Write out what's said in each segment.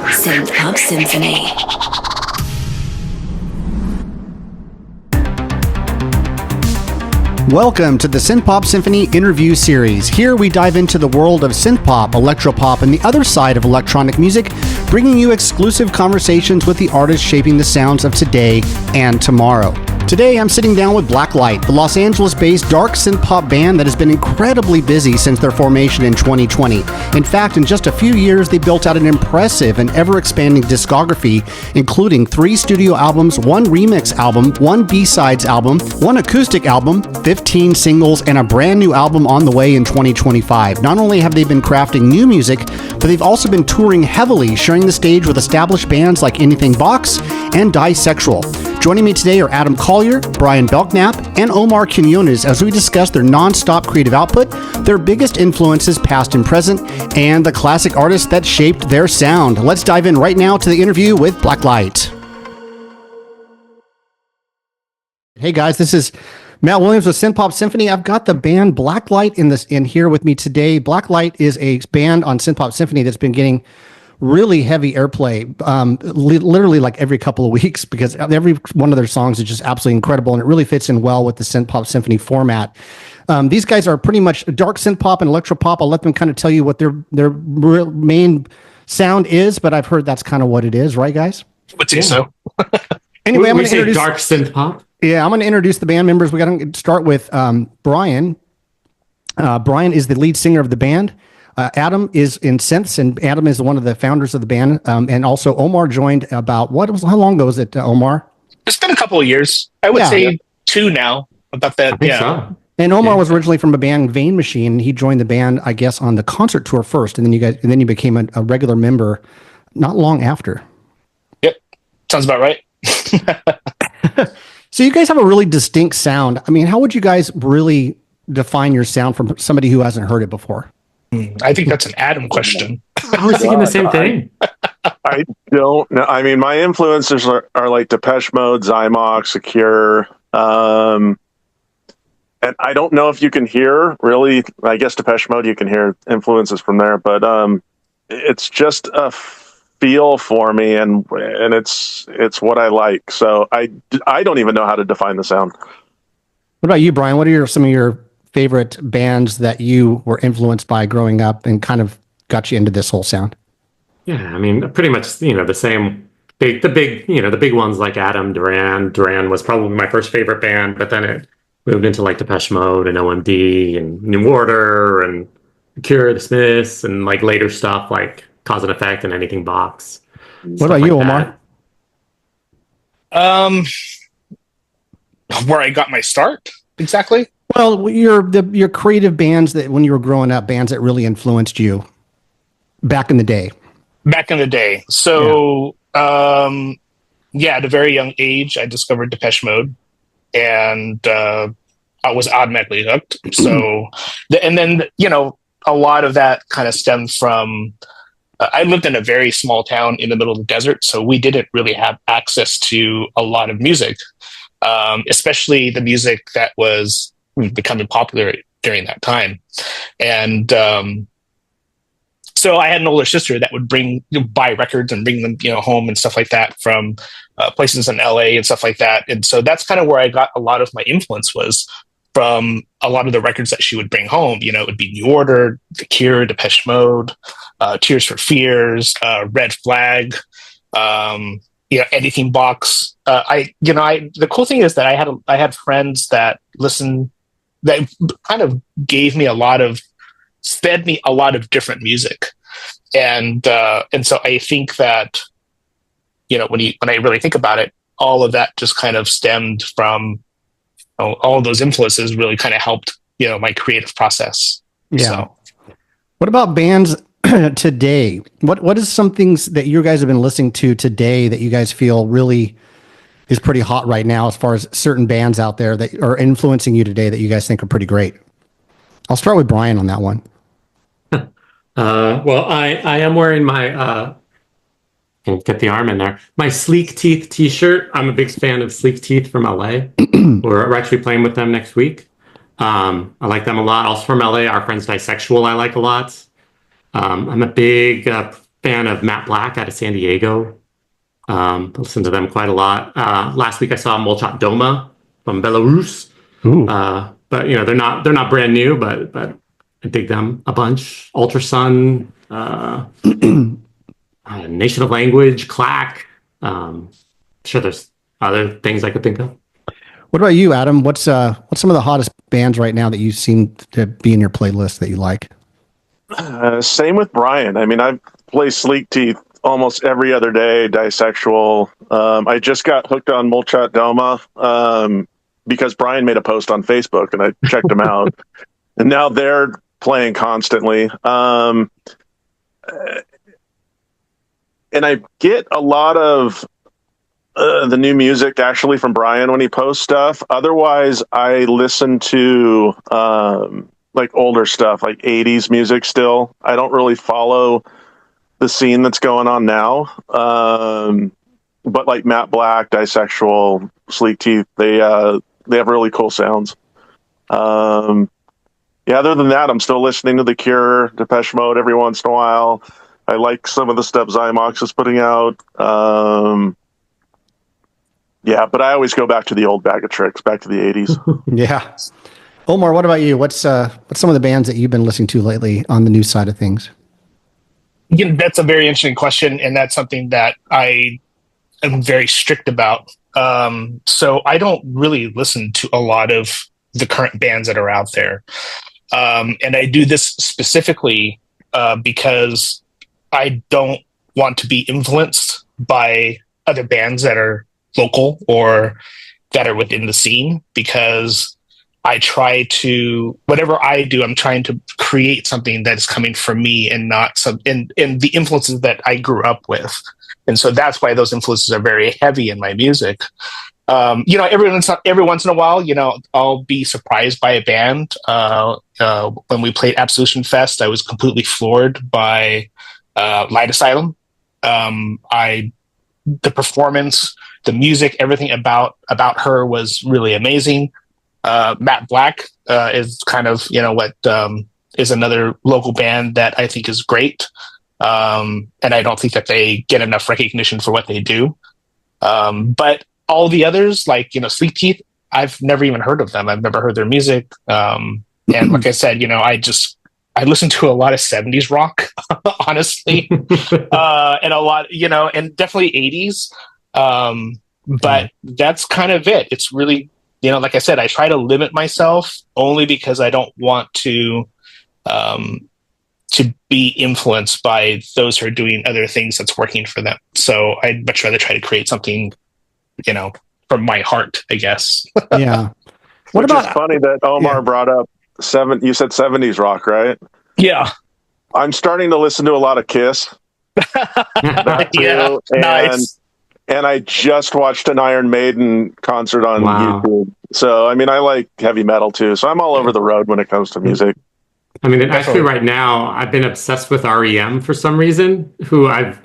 Synthpop Symphony. Welcome to the Synthpop Symphony interview series. Here we dive into the world of synthpop, electropop, and the other side of electronic music, bringing you exclusive conversations with the artists shaping the sounds of today and tomorrow. Today, I'm sitting down with Blaklight, the Los Angeles-based dark synth-pop band that has been incredibly busy since their formation in 2020. In fact, in just a few years, they built out an impressive and ever-expanding discography, including 3 studio albums, 1 remix album, 1 B-sides album, 1 acoustic album, 15 singles, and a brand new album on the way in 2025. Not only have they been crafting new music, but they've also been touring heavily, sharing the stage with established bands like Anything Box and Disexual. Joining me today are Adam Collier, Brian Belknap, and Omar Quiñones as we discuss their non-stop creative output, their biggest influences past and present, and the classic artists that shaped their sound. Let's dive in right now to the interview with Blaklight. Hey guys, this is Matt Williams with Synthpop Symphony. I've got the band Blaklight in here with me today. Blaklight is a band on Synthpop Symphony that's been getting really heavy airplay, literally like every couple of weeks, because every one of their songs is just absolutely incredible, and it really fits in well with the Synthpop Symphony format. These guys are pretty much dark synthpop and electropop. I'll let them kind of tell you what their main sound is, but I've heard that's kind of what it is, right, guys? I would say so. Anyway, I'm going to introduce dark synthpop. Yeah, I'm going to introduce the band members. We got to start with Brian. Brian is the lead singer of the band. Adam is in synths, and Adam is one of the founders of the band. And also Omar joined about, how long ago was it, Omar? It's been a couple of years. I would say 2 now. About that, yeah. So. And Omar was originally from a band, Vein Machine. He joined the band, I guess, on the concert tour first, and then you became a regular member not long after. Yep, sounds about right. So you guys have a really distinct sound. I mean, how would you guys really define your sound from somebody who hasn't heard it before? I think that's an Adam question. I was thinking the same thing. I don't know. I mean, my influences are like Depeche Mode, Zymox, Secure. And I don't know if you can hear, really, I guess Depeche Mode, you can hear influences from there. But it's just a feel for me, and it's what I like. So I don't even know how to define the sound. What about you, Brian? What are some of your favorite bands that you were influenced by growing up and kind of got you into this whole sound? Yeah, I mean, pretty much, the same the big ones like Adam, Duran. Duran was probably my first favorite band, but then it moved into like Depeche Mode and OMD and New Order and Cure, The Smiths, and like later stuff like Cause and Effect and Anything Box. What about you, Omar? Where I got my start exactly? Well, your creative bands that when you were growing up, bands that really influenced you back in the day. So, at a very young age, I discovered Depeche Mode, and I was automatically hooked. So, and then, a lot of that kind of stemmed from, I lived in a very small town in the middle of the desert, so we didn't really have access to a lot of music, especially the music that was becoming popular during that time. And so I had an older sister that would buy records and bring them home and stuff like that from places in LA and stuff like that. And so that's kind of where I got a lot of my influence, was from a lot of the records that she would bring home. It would be New Order, The Cure, Depeche Mode, Tears for Fears, Red Flag, Anything Box. The cool thing is that I had friends that listened, that kind of fed me a lot of different music. And so I think that, when I really think about it, all of that just kind of stemmed from, all of those influences really kind of helped, my creative process. Yeah. So. What about bands today? What is some things that you guys have been listening to today that you guys feel really is pretty hot right now, as far as certain bands out there that are influencing you today that you guys think are pretty great? I'll start with Brian on that one. Well, I am wearing my can't get the arm in there. My Sleek Teeth t-shirt. I'm a big fan of Sleek Teeth from LA. We're actually playing with them next week. I like them a lot. Also from LA, our friends Disexual I like a lot. I'm a big fan of Matt Black out of San Diego. Listen to them quite a lot. Last week I saw Molchat Doma from Belarus. But they're not brand new, but I dig them a bunch. Ultrasun, Nation of Language, Clack. Sure, there's other things I could think of. What about you, Adam? What's some of the hottest bands right now that you seem to be in your playlist that you like? Same with Brian. I mean, I play Sleek Teeth almost every other day, Disexual. I just got hooked on Molchat Doma because Brian made a post on Facebook and I checked them out. And now they're playing constantly. And I get a lot of the new music actually from Brian when he posts stuff. Otherwise, I listen to like older stuff, like 80s music still. I don't really follow the scene that's going on now. But like Matt Black, Disexual, Sleek Teeth, they have really cool sounds. Other than that, I'm still listening to The Cure, Depeche Mode every once in a while. I like some of the stuff Zymox is putting out. But I always go back to the old bag of tricks, back to the 80s. Yeah. Omar, what about you? What's some of the bands that you've been listening to lately on the new side of things? That's a very interesting question, and that's something that I am very strict about. So I don't really listen to a lot of the current bands that are out there. And I do this specifically because I don't want to be influenced by other bands that are local or that are within the scene, because I try to, whatever I do, I'm trying to create something that is coming from me and not in the influences that I grew up with. And so that's why those influences are very heavy in my music. Every once in a while, I'll be surprised by a band. When we played Absolution Fest, I was completely floored by Light Asylum. The performance, the music, everything about her was really amazing. Matt Black is kind of, is another local band that I think is great. And I don't think that they get enough recognition for what they do. But all the others, like, Sleek Teeth, I've never even heard of them. I've never heard their music. And like I said, I listen to a lot of 70s rock, honestly, and a lot, and definitely 80s. But that's kind of it. It's really, like I said, I try to limit myself only because I don't want to be influenced by those who are doing other things that's working for them. So I'd much rather try to create something, from my heart, I guess. Yeah. What about? It's funny that Omar brought up you said 70s rock, right? Yeah. I'm starting to listen to a lot of Kiss. Nice. And I just watched an Iron Maiden concert on YouTube. So, I mean, I like heavy metal too. So I'm all over the road when it comes to music. I mean, actually right now, I've been obsessed with REM for some reason, who I've,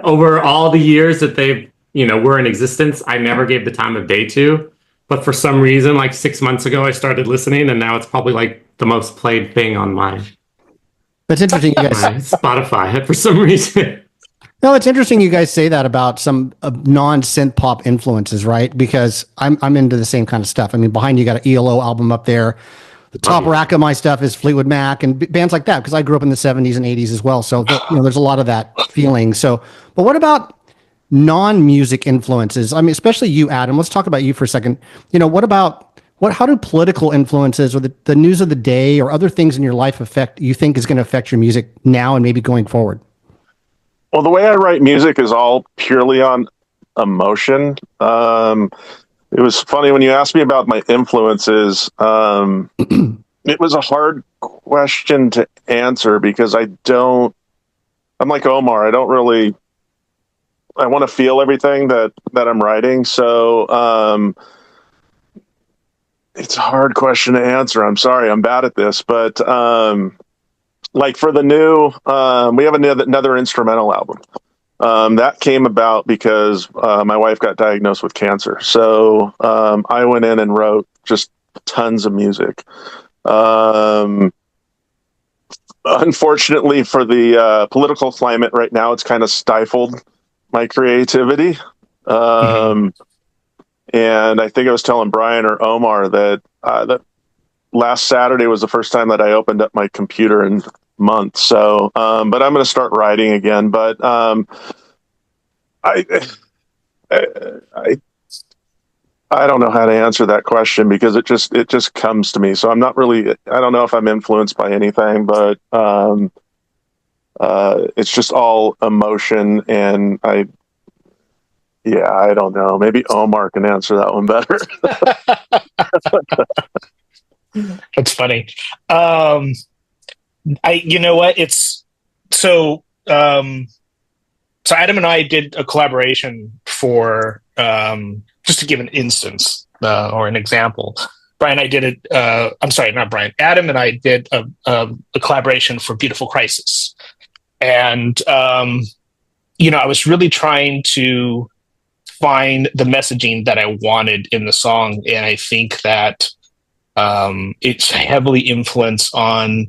over all the years that they've, were in existence, I never gave the time of day to. But for some reason, like 6 months ago, I started listening, and now it's probably like the most played thing on my That's interesting, you guys. Spotify for some reason. No, it's interesting you guys say that about some non-synth pop influences, right? Because I'm into the same kind of stuff. I mean, behind you got an ELO album up there. The top rack of my stuff is Fleetwood Mac and bands like that, because I grew up in the 70s and 80s as well. So there's a lot of that feeling. So, but what about non-music influences? I mean, especially you, Adam. Let's talk about you for a second. How do political influences or the news of the day or other things in your life you think is going to affect your music now and maybe going forward? Well, the way I write music is all purely on emotion. It was funny when you asked me about my influences. It was a hard question to answer because I'm like Omar. I want to feel everything that I'm writing. So it's a hard question to answer. I'm sorry. I'm bad at this, but like for the new, we have another instrumental album. That came about because my wife got diagnosed with cancer. So I went in and wrote just tons of music. unfortunately for the political climate right now, it's kind of stifled my creativity. And I think I was telling Brian or Omar that that last Saturday was the first time that I opened up my computer in months. So, but I'm going to start writing again. But I don't know how to answer that question because it just comes to me. So I'm not really. I don't know if I'm influenced by anything, but it's just all emotion, and I don't know. Maybe Omar can answer that one better. That's funny. You know what? It's so. So Adam and I did a collaboration for just to give an instance or an example. Brian and I did it. I'm sorry, not Brian. Adam and I did a collaboration for Beautiful Crisis, and I was really trying to find the messaging that I wanted in the song, and I think that it's heavily influenced on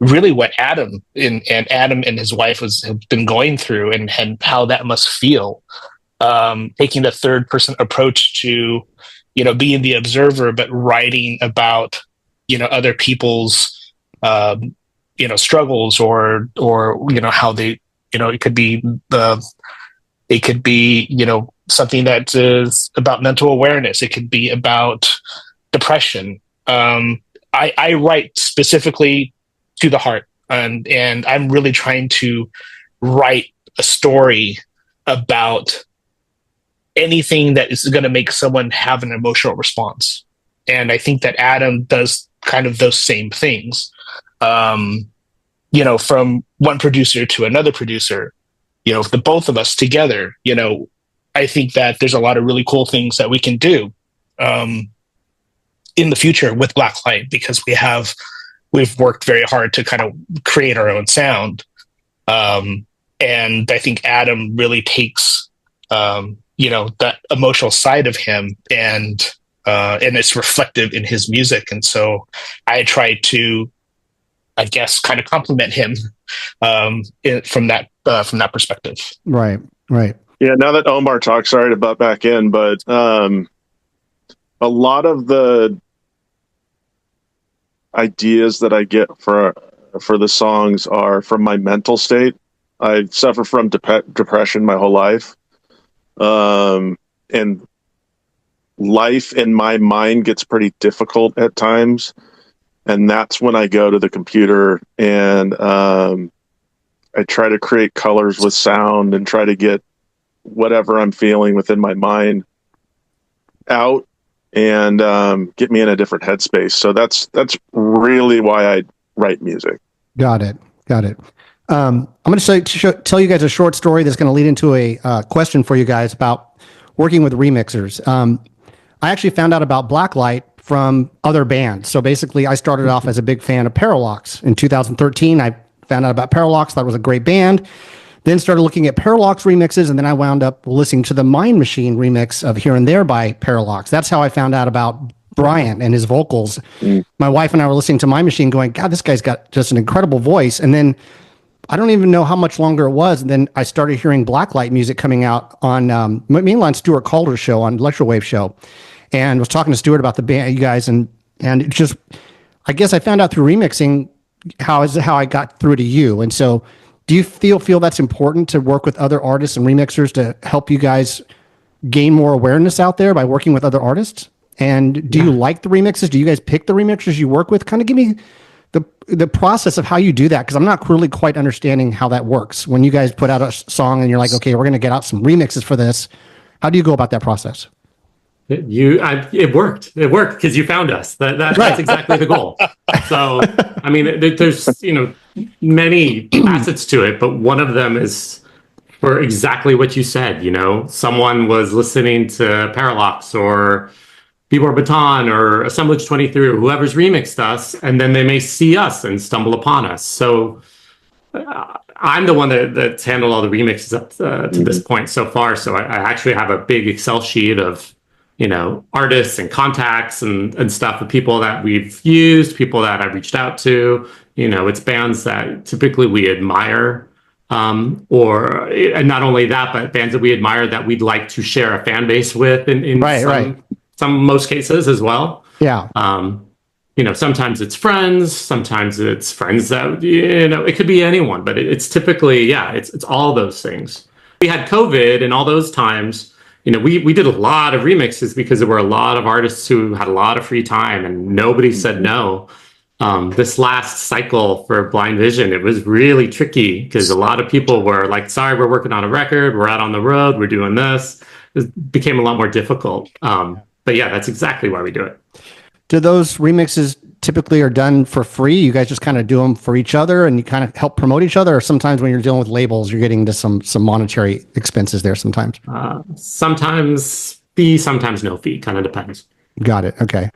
really what Adam and his wife have been going through, and how that must feel. Taking a third person approach to, being the observer, but writing about, other people's, struggles or, how they, it could be something that is about mental awareness. It could be about depression. I write specifically to the heart, and I'm really trying to write a story about anything that is going to make someone have an emotional response. And I think that Adam does kind of those same things, from one producer to another producer, the both of us together, I think that there's a lot of really cool things that we can do in the future with Blaklight, because we've worked very hard to kind of create our own sound. And I think Adam really takes, that emotional side of him, and it's reflective in his music. And so I try to, I guess, kind of compliment him from that perspective. Right. Yeah. Now that Omar talks, sorry to butt back in, but a lot of the ideas that I get for the songs are from my mental state. I suffer from depression my whole life. And life in my mind gets pretty difficult at times. And that's when I go to the computer and I try to create colors with sound and try to get whatever I'm feeling within my mind out and get me in a different headspace. So that's really why I write music. Got it. I'm going to tell you guys a short story that's going to lead into a question for you guys about working with remixers. I actually found out about Blaklight from other bands. So basically, I started off as a big fan of Parallax. In 2013, I found out about Parallax, thought it was a great band. Then started looking at Parallax remixes, and then I wound up listening to the Mind Machine remix of Here and There by Parallax. That's how I found out about Brian and his vocals. My wife and I were listening to Mind Machine going, God, this guy's got just an incredible voice. And then I don't even know how much longer it was. And then I started hearing Blaklight music coming out on mainly on Stuart Calder's show, on Electrowave show, and was talking to Stuart about the band, you guys, and it just, I guess I found out through remixing how I got through to you. And so, do you feel that's important to work with other artists and remixers to help you guys gain more awareness out there by working with other artists? And do you like the remixes? Do you guys pick the remixers you work with? Kind of give me the process of how you do that, because I'm not really quite understanding how that works. When you guys put out a song and you're like, okay, we're going to get out some remixes for this, how do you go about that process? It worked because you found us. That's exactly the goal. So, I mean, there's many facets to it, but one of them is for exactly what you said. Someone was listening to Parallax or Beborn Beton or Assemblage 23 or whoever's remixed us, and then they may see us and stumble upon us. So I'm the one that's handled all the remixes up to this point so far. So I actually have a big Excel sheet of artists and contacts and stuff with people that we've used, people that I've reached out to, It's bands that typically we admire, and not only that, but bands that we admire that we'd like to share a fan base with in some most cases as well. Yeah. Sometimes it's sometimes friends that, it could be anyone, but it's typically, it's all those things. We had COVID and all those times, we did a lot of remixes because there were a lot of artists who had a lot of free time and nobody said no. This last cycle for Blind Vision, it was really tricky because a lot of people were like, sorry, we're working on a record, we're out on the road, we're doing this. It became a lot more difficult. But yeah, that's exactly why we do it. Do those remixes typically are done for free? You guys just kind of do them for each other and you kind of help promote each other? Or sometimes when you're dealing with labels, you're getting into some monetary expenses there sometimes? Sometimes fee, sometimes no fee, kind of depends. Got it. Okay.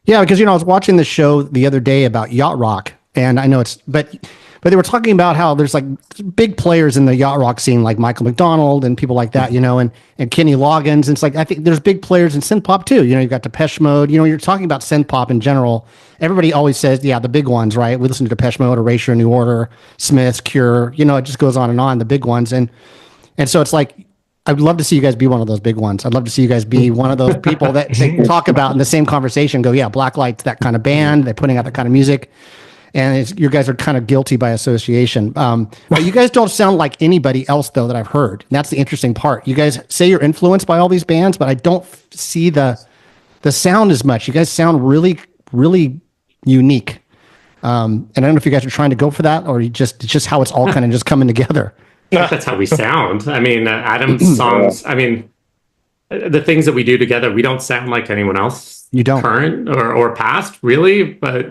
Yeah, because, I was watching the show the other day about yacht rock, and I know but they were talking about how there's like big players in the yacht rock scene, like Michael McDonald and people like that, and Kenny Loggins. And it's like, I think there's big players in synthpop too. You've got Depeche Mode. You're talking about synthpop in general. Everybody always says, yeah, the big ones, right? We listen to Depeche Mode, Erasure, New Order, Smiths, Cure. It just goes on and on. The big ones, and so it's like, I'd love to see you guys be one of those big ones. I'd love to see you guys be one of those people that they talk about in the same conversation. Go, yeah, Blaklight's that kind of band. They're putting out that kind of music. And you guys are kind of guilty by association. But you guys don't sound like anybody else, though, that I've heard. And that's the interesting part. You guys say you're influenced by all these bands, but I don't see the sound as much. You guys sound really, really unique. And I don't know if you guys are trying to go for that or it's just how it's all kind of just coming together. That's how we sound. I mean, Adam's songs, the things that we do together, we don't sound like anyone else. You don't. Current or past, really. But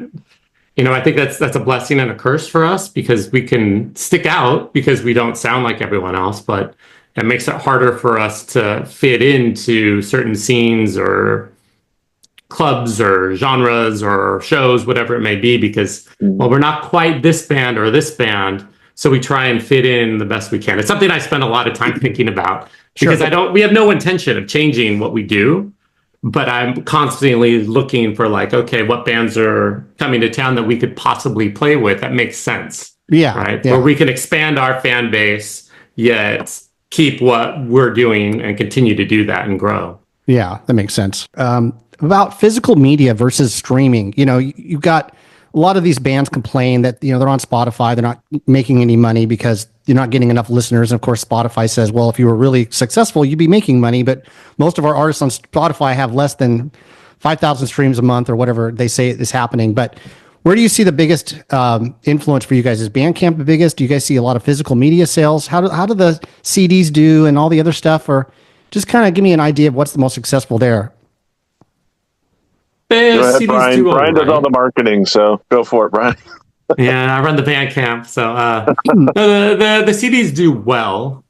I think that's a blessing and a curse for us because we can stick out because we don't sound like everyone else, but it makes it harder for us to fit into certain scenes or clubs or genres or shows, whatever it may be, because, well, we're not quite this band or this band, so we try and fit in the best we can. It's something I spend a lot of time thinking about because we have no intention of changing what we do. But I'm constantly looking for okay, what bands are coming to town that we could possibly play with that makes sense. Yeah. Right. Yeah. Where we can expand our fan base, yet keep what we're doing and continue to do that and grow. Yeah, that makes sense. About physical media versus streaming, you've got a lot of these bands complain that, they're on Spotify, they're not making any money because you're not getting enough listeners. And of course, Spotify says, well, if you were really successful, you'd be making money. But most of our artists on Spotify have less than 5,000 streams a month or whatever they say is happening. But where do you see the biggest influence for you guys? Is Bandcamp the biggest? Do you guys see a lot of physical media sales? How do the CDs do and all the other stuff? Or just kind of give me an idea of what's the most successful there. Brian does all the marketing, so go for it, Brian. Yeah, I run the Bandcamp, so the CDs do well.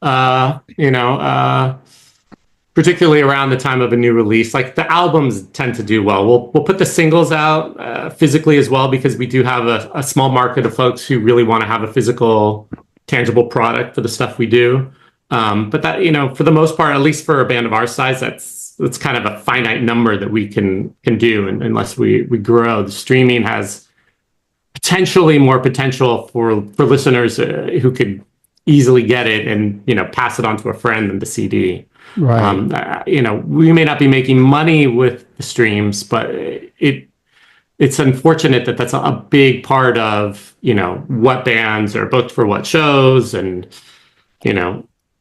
Particularly around the time of a new release, like the albums tend to do well. We'll put the singles out physically as well because we do have a small market of folks who really want to have a physical, tangible product for the stuff we do. But that for the most part, at least for a band of our size, that's kind of a finite number that we can do unless we grow. The streaming has potentially more potential for listeners who could easily get it and pass it on to a friend than the CD. Right. We may not be making money with the streams, but it's unfortunate that that's a big part of what bands are booked for what shows, and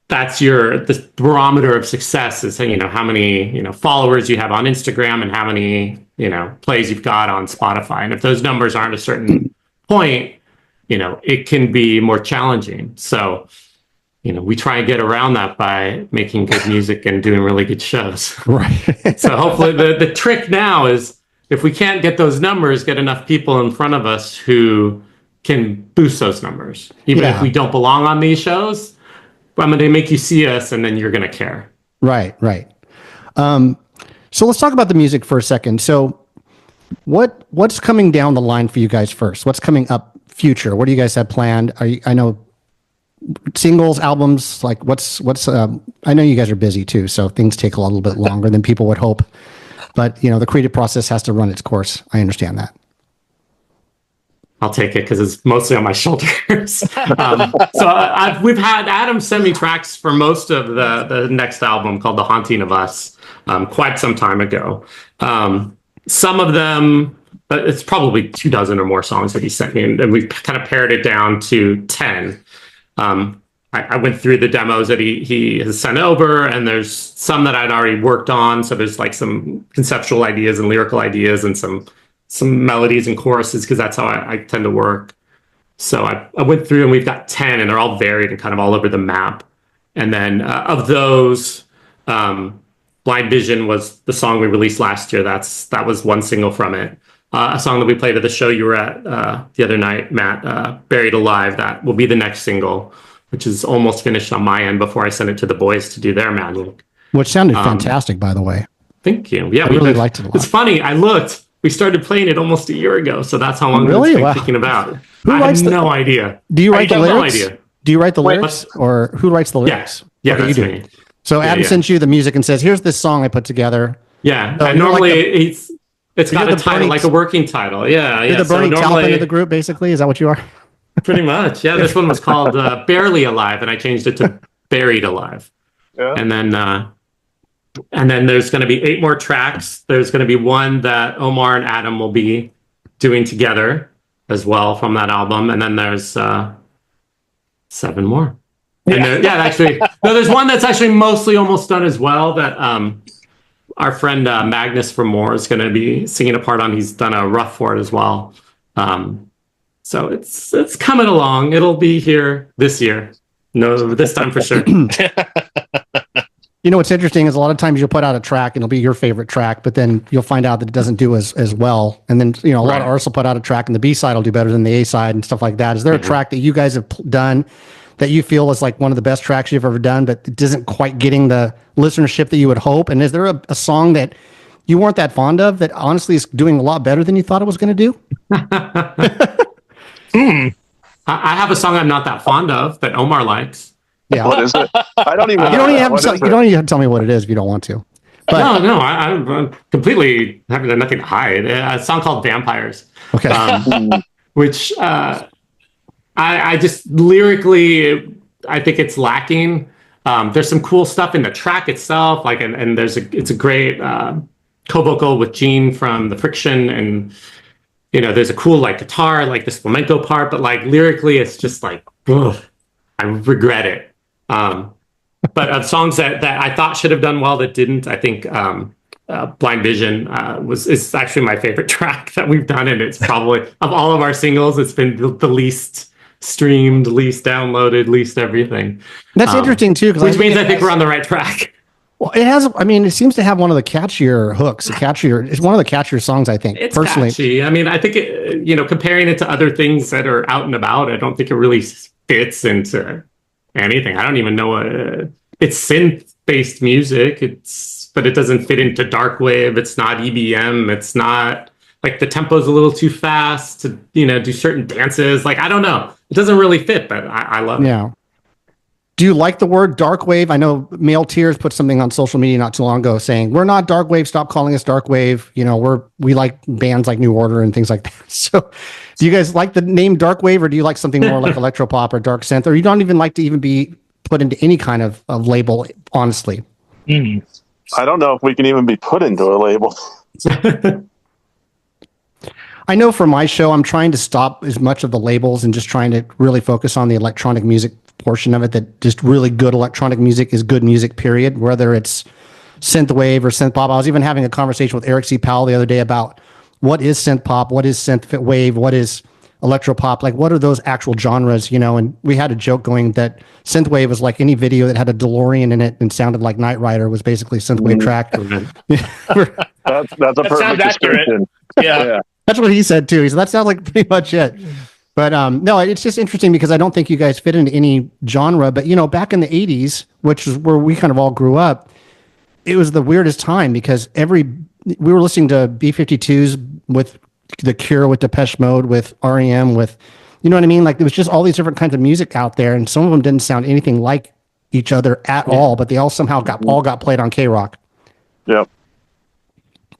that's the barometer of success is how many followers you have on Instagram and how many plays you've got on Spotify. And if those numbers aren't a certain point, it can be more challenging. So we try and get around that by making good music and doing really good shows. Right. So hopefully the trick now is if we can't get those numbers, get enough people in front of us who can boost those numbers. Even if we don't belong on these shows, I'm going to make you see us and then you're going to care. Right. So let's talk about the music for a second. So what's coming down the line for you guys first? What's coming up future? What do you guys have planned? I know singles, albums, like what's I know you guys are busy too, so things take a little bit longer than people would hope, but the creative process has to run its course. I understand that. I'll take it because it's mostly on my shoulders. We've had Adam send me tracks for most of the next album called The Haunting of Us quite some time ago. Some of them, it's probably 24 or more songs that he sent me, and we've kind of pared it down to 10. I went through the demos that he has sent over, and there's some that I'd already worked on. So there's like some conceptual ideas and lyrical ideas and some melodies and choruses, because that's how I tend to work. So I went through, and we've got 10, and they're all varied and kind of all over the map. And then of those, Blind Vision was the song we released last year. That was one single from it. A song that we played at the show you were at the other night, Matt, Buried Alive, that will be the next single, which is almost finished on my end before I send it to the boys to do their magic. Which sounded fantastic, by the way. Thank you. Yeah, I really liked it a lot. It's funny, I looked. We started playing it almost a year ago, so that's how long really? I've been thinking about it. I have no idea. Do you write the lyrics? No idea. Do you write the lyrics, or who writes the lyrics? Yeah, okay, that's you do. me. So Adam sends you the music and says, "Here's this song I put together." Yeah, So and normally it's got a the title, Bernie, like a working title. Yeah, you're yeah. the Bernie so Taupin of the group, basically. Is that what you are? Pretty much. Yeah, this one was called Barely Alive, and I changed it to Buried Alive. Yeah. And then there's going to be 8 more tracks. There's going to be one that Omar and Adam will be doing together as well from that album. And then there's 7 more. And there's one that's actually mostly almost done as well that our friend Magnus from Moore is going to be singing a part on. He's done a rough for it as well. So it's coming along. It'll be here this year. No, this time for sure. You know what's interesting is a lot of times you'll put out a track and it'll be your favorite track, but then you'll find out that it doesn't do as well. And then a lot of artists will put out a track and the B side will do better than the A side and stuff like that. Is there a track that you guys have done that you feel is like one of the best tracks you've ever done, but it isn't quite getting the listenership that you would hope? And is there a song that you weren't that fond of that honestly is doing a lot better than you thought it was going to do? I have a song I'm not that fond of that Omar likes. Yeah. What is it? I don't even. You don't even have to tell me what it is if you don't want to. But no, I'm completely having nothing to hide. A song called Vampires. Okay. Which I just lyrically, I think it's lacking. There's some cool stuff in the track itself, like and it's a great co-vocal with Gene from The Friction, and there's a cool like guitar, like this flamenco part, but like lyrically, it's just like, ugh, I regret it. But of songs that I thought should have done well that didn't, I think Blind Vision is actually my favorite track that we've done, and it's probably of all of our singles, it's been the least streamed, least downloaded, least everything. That's interesting too, because which means I think we're on the right track. Well, it has. I mean, it seems to have one of the catchier hooks. It's one of the catchier songs, I think. It's personally. Catchy. I mean, I think comparing it to other things that are out and about, I don't think it really fits into anything. I don't even know. It's synth-based music. But it doesn't fit into dark wave. It's not EBM. It's not like the tempo's a little too fast to do certain dances. Like, I don't know. It doesn't really fit, but I love it. Yeah. Do you like the word dark wave? I know Male Tears put something on social media not too long ago saying, "We're not dark wave. Stop calling us dark wave." We like bands like New Order and things like that. So do you guys like the name dark wave, or do you like something more like electropop or dark synth, or you don't even like to even be put into any kind of label, honestly? I don't know if we can even be put into a label. I know for my show, I'm trying to stop as much of the labels and just trying to really focus on the electronic music portion of it, that just really good electronic music is good music, period. Whether it's synthwave or synth pop. I was even having a conversation with Eric C. Powell the other day about what is synth pop, what is synth wave, what is electropop, like what are those actual genres, and we had a joke going that synthwave was like any video that had a DeLorean in it and sounded like Knight Rider was basically a synthwave track. That's a perfect description. Yeah. That's what he said too. He said that sounds like pretty much it. But no, it's just interesting because I don't think you guys fit into any genre. But back in the 80s, which is where we kind of all grew up, it was the weirdest time because we were listening to B-52s with The Cure, with Depeche Mode, with REM, with, you know what I mean? Like, there was just all these different kinds of music out there, and some of them didn't sound anything like each other at all, but they all somehow got played on K-Rock. Yep.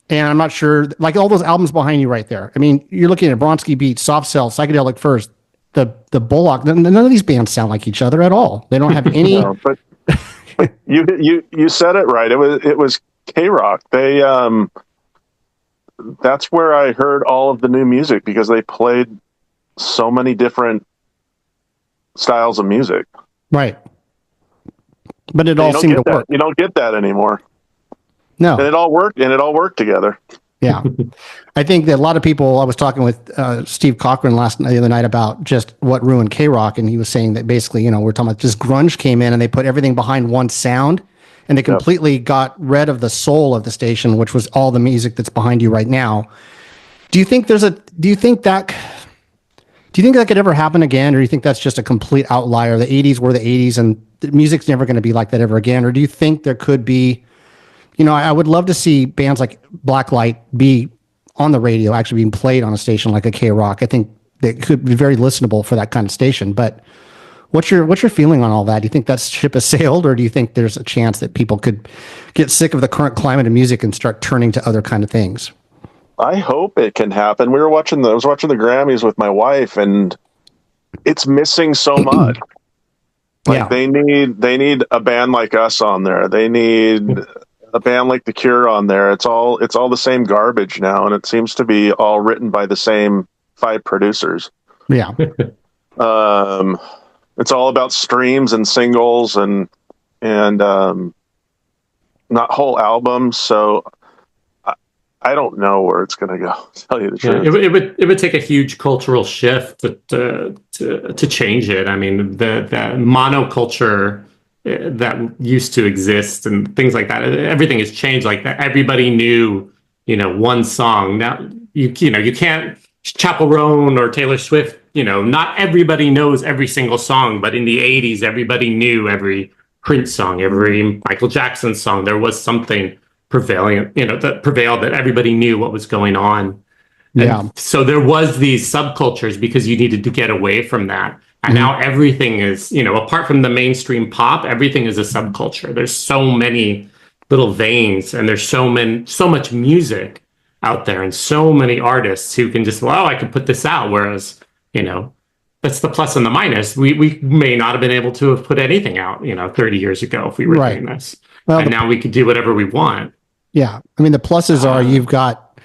And I'm not sure, like all those albums behind you right there. I mean, you're looking at Bronski Beat, Soft Cell, Psychedelic First, the Bullock. None of these bands sound like each other at all. They don't have any. No, but you said it right. It was K-Rock. They that's where I heard all of the new music, because they played so many different styles of music. Right. But it all seemed to work. You don't get that anymore. No. And it all worked together. Yeah. I think that a lot of people, I was talking with Steve Cochran the other night about just what ruined K-Rock, and he was saying that basically, we're talking about just grunge came in and they put everything behind one sound, and they completely got rid of the soul of the station, which was all the music that's behind you right now. Do you think that could ever happen again, or do you think that's just a complete outlier? The 80s were the 80s and the music's never going to be like that ever again? Or do you think there could be, I would love to see bands like Blaklight be on the radio, actually being played on a station like a K-Rock. I think that could be very listenable for that kind of station. But what's your feeling on all that? Do you think that ship has sailed, or do you think there's a chance that people could get sick of the current climate of music and start turning to other kind of things? I hope it can happen. I was watching the Grammys with my wife, and it's missing so much. They need a band like us on there. They need a band like The Cure on there. It's all the same garbage now, and it seems to be all written by the same 5 producers. Yeah. It's all about streams and singles and not whole albums. So I don't know where it's going to go, to tell you the truth. It would take a huge cultural shift to change it. I mean, the monoculture that used to exist and things like that, everything has changed. Like that, everybody knew, one song. Now you can't Chapel Roan or Taylor Swift. Not everybody knows every single song, but in the 80s, everybody knew every Prince song, every Michael Jackson song. There was something prevailing, that prevailed, that everybody knew what was going on. And so there was these subcultures because you needed to get away from that. And now everything is, apart from the mainstream pop, everything is a subculture. There's so many little veins, and there's so much music out there, and so many artists who can just, I can put this out. Whereas, that's the plus and the minus. We may not have been able to have put anything out, 30 years ago if we were doing this. Well, and now we could do whatever we want. Yeah. I mean, the pluses are you've got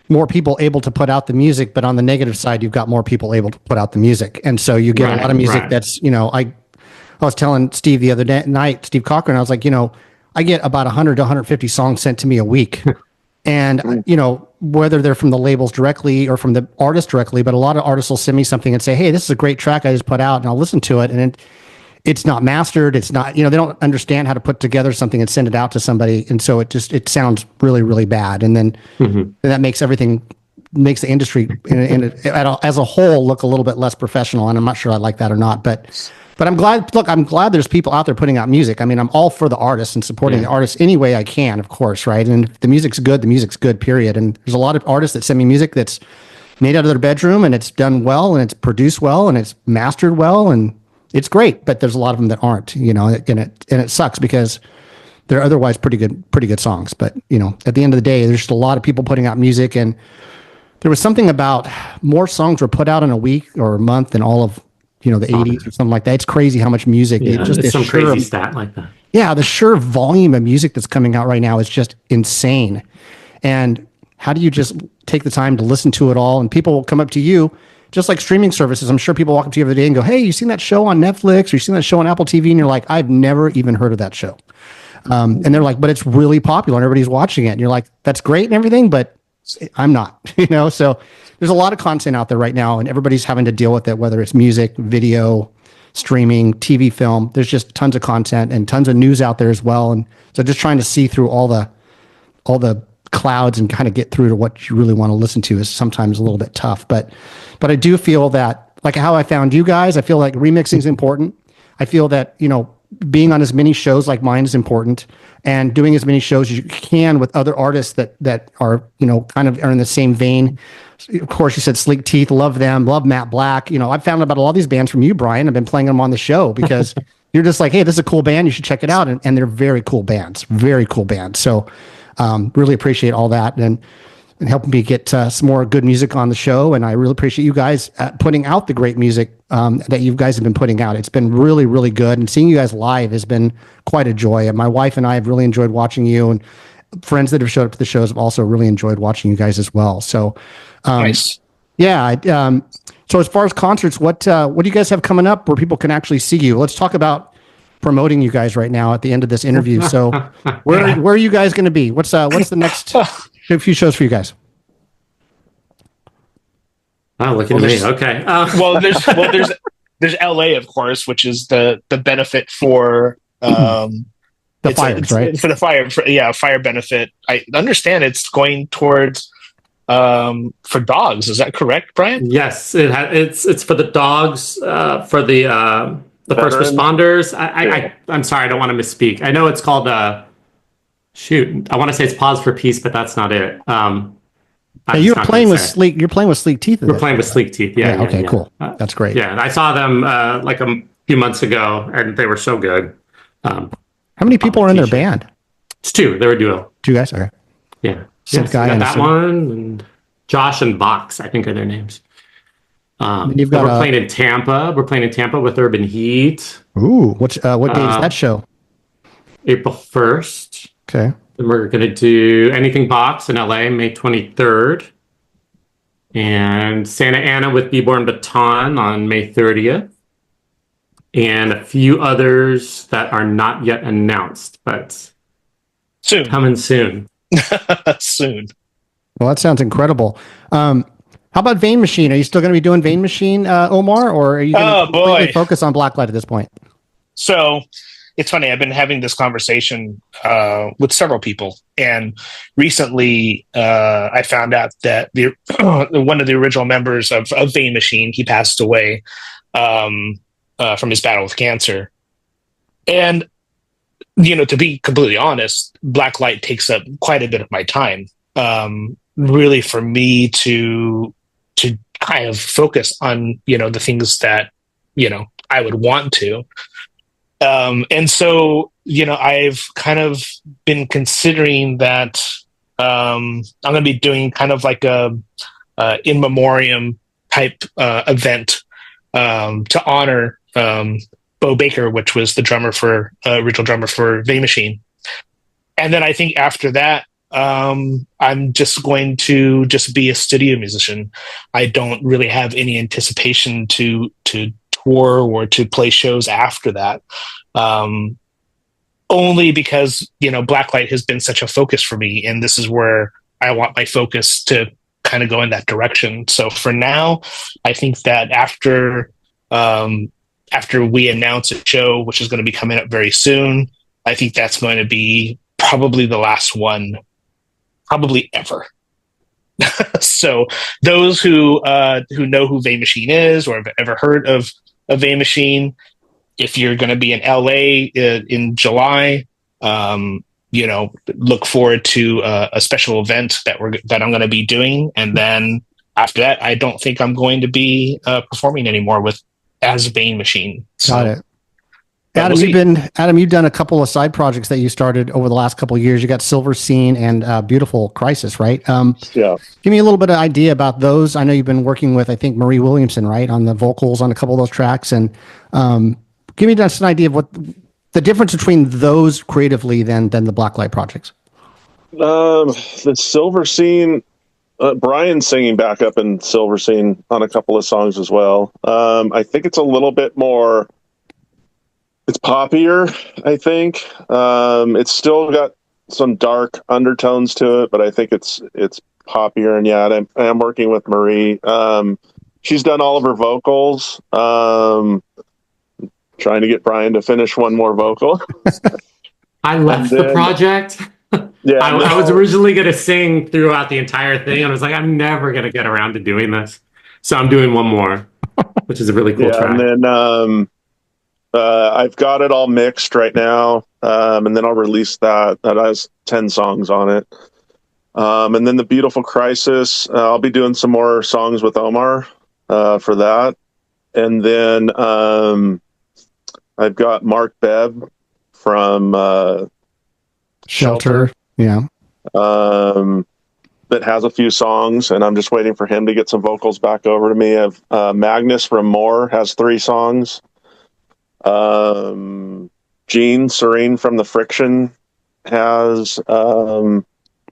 more people able to put out the music, but on the negative side, you've got more people able to put out the music. And so you get a lot of music that's, I was telling Steve the other night, Steve Cochran, I was like, I get about 100 to 150 songs sent to me a week. And, whether they're from the labels directly or from the artist directly, but a lot of artists will send me something and say, hey, this is a great track I just put out, and I'll listen to it. And it's not mastered. It's not, they don't understand how to put together something and send it out to somebody. And so it sounds really, really bad. And then that makes the industry as a whole look a little bit less professional. And I'm not sure I like that or not, but I'm glad there's people out there putting out music. I mean, I'm all for the artists and supporting the artists any way I can, of course. Right. And if the music's good, period. And there's a lot of artists that send me music that's made out of their bedroom, and it's done well, and it's produced well, and it's mastered well, and it's great. But there's a lot of them that aren't, and it sucks because they're otherwise pretty good songs. But, at the end of the day, there's just a lot of people putting out music, and there was something about more songs were put out in a week or a month than all of, the 80s or something like that. It's crazy how much music. Yeah, it's some crazy stat like that. Yeah, the sheer volume of music that's coming out right now is just insane. And how do you just take the time to listen to it all? And people will come up to you, just like streaming services. I'm sure people walk up to you every day and go, hey, you seen that show on Netflix, or you seen that show on Apple TV? And you're like, I've never even heard of that show. And they're like, but it's really popular and everybody's watching it. And you're like, that's great and everything, but I'm not, so there's a lot of content out there right now, and everybody's having to deal with it, whether it's music, video, streaming, TV, film. There's just tons of content and tons of news out there as well. And so just trying to see through all the clouds and kind of get through to what you really want to listen to is sometimes a little bit tough. But I do feel that, like how I found you guys, I feel like remixing is important. I feel that, being on as many shows like mine is important, and doing as many shows as you can with other artists that are, kind of are in the same vein. Of course, you said Sleek Teeth, love them, love Matt Black. I've found out about all these bands from you, Brian. I've been playing them on the show because you're just like, hey, this is a cool band, you should check it out. And they're very cool bands. So Really appreciate all that and helping me get some more good music on the show. And I really appreciate you guys putting out the great music that you guys have been putting out. It's been really, really good. And seeing you guys live has been quite a joy. And my wife and I have really enjoyed watching you, and friends that have showed up to the shows have also really enjoyed watching you guys as well. So, Nice. yeah. So as far as concerts, what do you guys have coming up where people can actually see you? Let's talk about promoting you guys right now at the end of this interview. So where are you guys going to be? What's the next few shows for you guys? Oh, look at me. Okay. There's LA, of course, which is the benefit for The fires, right? For the fire benefit. I understand it's going towards for dogs. Is that correct, Brian? Yes, it's for the dogs, for the first responders. I'm sorry, I don't want to misspeak. I know it's called shoot. I want to say it's Pause for Peace, but that's not it. You're playing with Sleek. You're playing with Sleek Teeth. We're playing with Sleek Teeth. Yeah. Okay. Cool. That's great. Yeah, and I saw them like a few months ago, and they were so good. How many people are in their band? It's two. They were a duo. Two guys. Okay. Yeah. Synth guy and that one, and Josh and Box, I think are their names. And you've got we're playing in Tampa. We're playing in Tampa with Urban Heat. Ooh, what day is that show? April 1st. Okay. Then we're going to do Anything Box in LA, May 23rd. And Santa Ana with Beborn Beton on May 30th. And a few others that are not yet announced, but Soon. coming soon. Soon. Well, that sounds incredible. How about Vein Machine? Are you still going to be doing Vein Machine, Omar, or are you going to completely focus on Blaklight at this point? So it's funny. I've been having this conversation with several people, and recently I found out that one of the original members of Vein Machine, he passed away from his battle with cancer. And to be completely honest, Blaklight takes up quite a bit of my time. Really, for me to kind of focus on the things that I would want to. And so I've kind of been considering that I'm going to be doing kind of like a in memoriam type event to honor Bo Baker, which was the original drummer for Vein Machine. And then I think after that, I'm just going to be a studio musician. I don't really have any anticipation to tour or to play shows after that. Only because, Blaklight has been such a focus for me, and this is where I want my focus to kind of go in that direction. So for now, I think that after we announce a show, which is going to be coming up very soon, I think that's going to be probably the last one, probably ever. So those who know who Vein Machine is or have ever heard of Vein Machine, if you're going to be in LA in July, look forward to a special event that I'm going to be doing. And then after that, I don't think I'm going to be performing anymore as Vein Machine. So, got it. Adam, you've done a couple of side projects that you started over the last couple of years. You got Silver Scene and Beautiful Crisis, right? Yeah. Give me a little bit of idea about those. I know you've been working with, I think, Marie Williamson, right, on the vocals on a couple of those tracks. And give me just an idea of what the difference between those creatively than the Blaklight projects. The Silver Scene, Brian's singing back up in Silver Scene on a couple of songs as well. I think it's a little bit more. It's poppier, I think. It's still got some dark undertones to it, but I think it's poppier. And yeah, I'm working with Marie. She's done all of her vocals. Trying to get Brian to finish one more vocal. I left the project. Yeah, I was originally going to sing throughout the entire thing, and I was like, I'm never going to get around to doing this. So I'm doing one more, which is a really cool track. And then I've got it all mixed right now, and then I'll release that. That has 10 songs on it. And then the Beautiful Crisis, I'll be doing some more songs with Omar for that. And then I've got Mark Bebb from Shelter. Yeah. that has a few songs, and I'm just waiting for him to get some vocals back over to me. Magnus from More has 3 songs. Gene Serene from The Friction has Love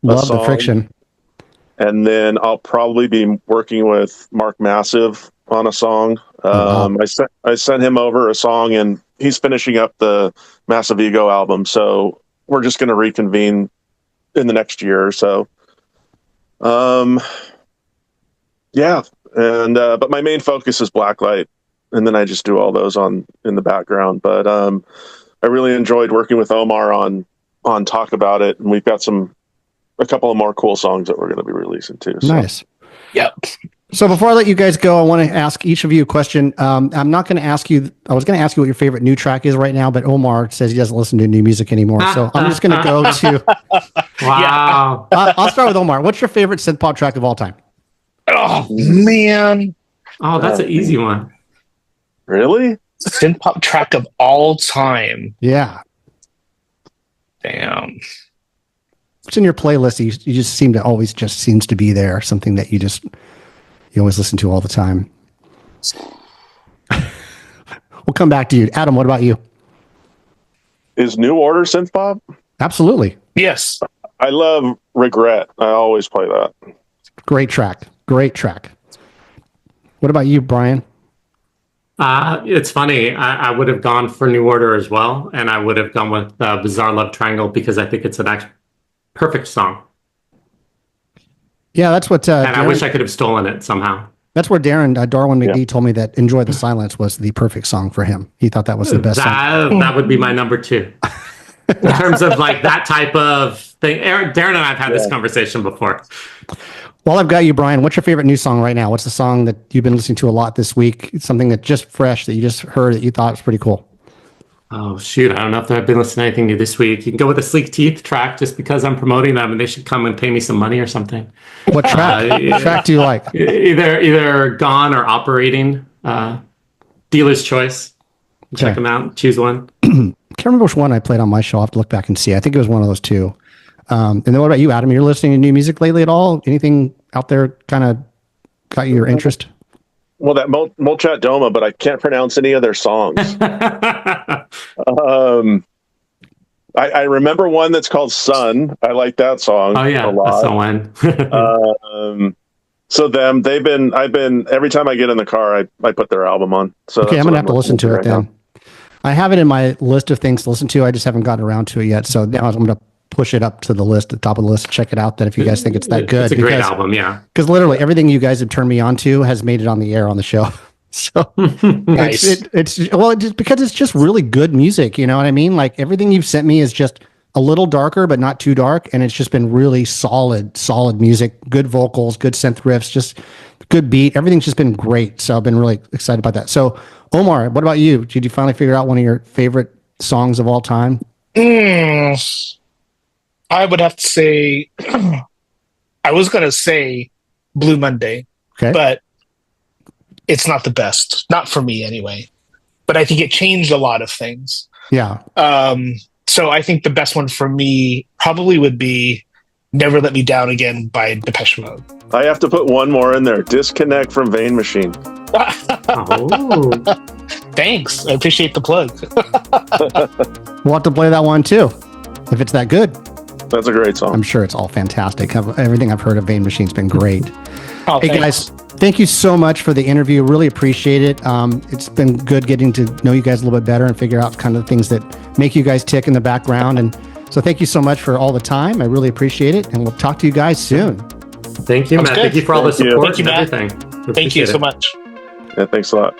The Friction. And then I'll probably be working with Mark Massive on a song. Wow. I sent him over a song, and he's finishing up the Massive Ego album, so we're just going to reconvene in the next year or so. Yeah, and but my main focus is Blaklight, and then I just do all those in the background. But I really enjoyed working with Omar on Talk About It, and we've got a couple of more cool songs that we're going to be releasing too. So. Nice. Yep. So before I let you guys go, I want to ask each of you a question. I'm not going to ask you. I was going to ask you what your favorite new track is right now, but Omar says he doesn't listen to new music anymore. So I'm just going to go to. Wow. I'll start with Omar. What's your favorite synth-pop track of all time? Oh man. Oh, that's an easy one. Really? Synthpop track of all time. Yeah. Damn. What's in your playlist? You just seem to always just seems to be there. Something that you always listen to all the time. We'll come back to you. Adam, what about you? Is New Order synthpop? Absolutely. Yes. I love Regret. I always play that. Great track. Great track. What about you, Brian? It's funny. I would have gone for New Order as well, and I would have gone with Bizarre Love Triangle because I think it's an actual perfect song. Yeah, that's what. And I wish I could have stolen it somehow. That's where Darwin McGee told me that "Enjoy the Silence" was the perfect song for him. He thought that was the best song. That would be my number 2. In terms of like that type of thing. Darren and I have had this conversation before. While I've got you, Brian, what's your favorite new song right now? What's the song that you've been listening to a lot this week? Something that's just fresh that you just heard that you thought was pretty cool. Oh, shoot. I don't know if I've been listening to anything new this week. You can go with the Sleek Teeth track just because I'm promoting them and they should come and pay me some money or something. What track? What track do you like? Either Gone or Operating. Dealer's Choice. Check them out. Choose one. Can't remember which one I played on my show. I'll have to look back and see. I think it was one of those 2. And then what about you, Adam? You're listening to new music lately at all? Anything out there kind of got your interest? Well, that Molchat Doma, but I can't pronounce any of their songs. I remember one that's called Sun. I like that song. Oh yeah, a lot. That's the one. So I've been every time I get in the car, I put their album on. So okay, I'm gonna have to listen to it then. I have it in my list of things to listen to. I just haven't gotten around to it yet. So now I'm gonna push it up to the list, the top of the list. Check it out. Then if you guys think it's that good, it's a great album. Yeah, because literally everything you guys have turned me on to has made it on the air on the show. So Nice. it's just because it's just really good music. You know what I mean? Like everything you've sent me is just a little darker, but not too dark. And it's just been really solid music, good vocals, good synth riffs, just good beat. Everything's just been great. So I've been really excited about that. So Omar, what about you? Did you finally figure out one of your favorite songs of all time? I would have to say, I was going to say Blue Monday, Okay. but it's not the best. Not for me anyway. But I think it changed a lot of things. Yeah. So I think the best one for me probably would be Never Let Me Down Again by Depeche Mode. I have to put one more in there. Disconnect from Vein Machine. Oh. Thanks. I appreciate the plug. We'll have to play that one too, if it's that good. That's a great song. I'm sure it's all fantastic. Everything I've heard of Vein Machine's been great. Oh, Hey thanks. guys, thank you so much for the interview. Really appreciate it. It's been good getting to know you guys a little bit better and figure out kind of the things that make you guys tick in the background. And so thank you so much for all the time. I really appreciate it. And we'll talk to you guys soon. Thank you, Sounds Matt. good. Thank you for all the Thank you. support Thank you, and Matt. everything. We Thank you appreciate so it. much. Yeah, thanks a lot.